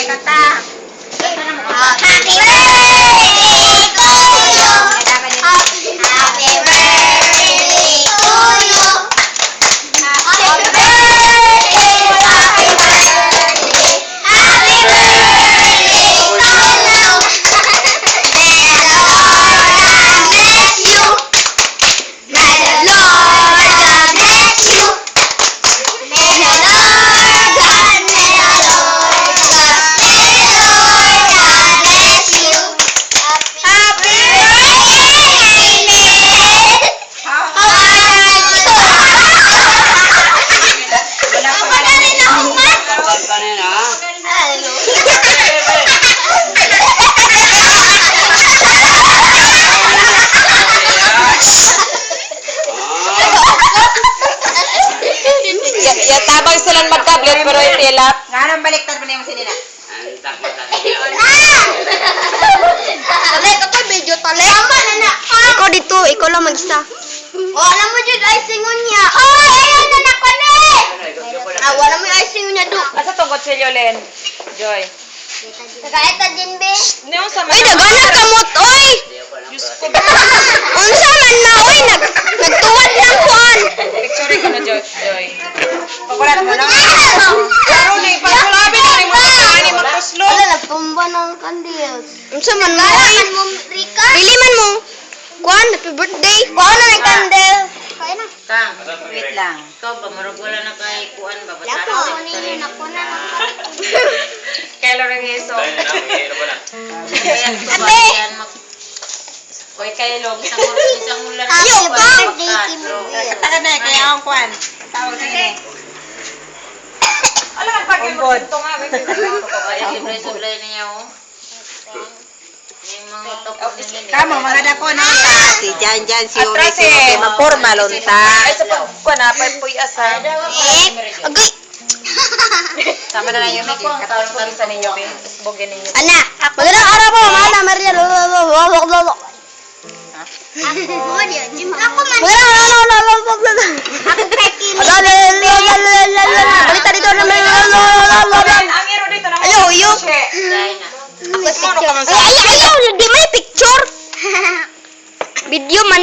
kata. Happy birthday to you. Happy birthday to you. Happy birthday, happy birthday. Happy birthday to you. May the Lord bless you. May the Lord bless you. May the Lord God, may the Lord God, may the Lord God bless you. Happy Ya tabang silang mag-tablet pero itilap. Nga nang baliktad mo na yung sinina. Tali, ito medyo tali. Tama na na. Ikaw dito, ikaw lang mag-isa. Oh, alam mo dyan, icing niya. Oh, ayaw na nakone. Wala mo yung icing niya do. Asa tong kutsilyo, Len? Joy. Nagaita din, be. Ano sa Uy, nagana kamot, oy. Diyos ko. Unsa man na, oy, nagtuwad ng kuan. Picture ko na, Joy. Pakulat mo na. Laro na, ipagkulabi na rin mo sa ani magkuslo. Wala, nagtumba ng candles. Unsa man na, oy. Bili man mo. Kuan, happy birthday. Kuan na ng candle. Kaya na. Kang, Wait lang. ikaw ba? Marag wala na kay kuan ba? Lapo, ninyo na ko na lang. Kaya lang iso. Kaya Abe! yan mag... Oy, kayo log. Isang ulan na Happy kuwan, birthday, pagkat, Kim bro. Will. Katakan na, kaya akong kuan. Tawag na yun. Alam ang pag yung magsinto nga. Kaya sublay-sublay niya, oh. Yung mga topos na nila. Kamo, mga dako na. Si Jan Jan, si Uli, Atras si Uli, eh. mapurma lonta. Ay, sa pagkuhan na, puy asa. Agay. Sama na lang yung Mickey. Katulog sa ninyo, Bin. Bogyan ninyo. Ana, magandang araw po, Mana Maria. Ako man. Ako kay Kimi. Balita dito naman. Ang iro dito na. Ayaw, ayaw. Dahil na. Ako picture. Ay, ayaw, di may picture. Video man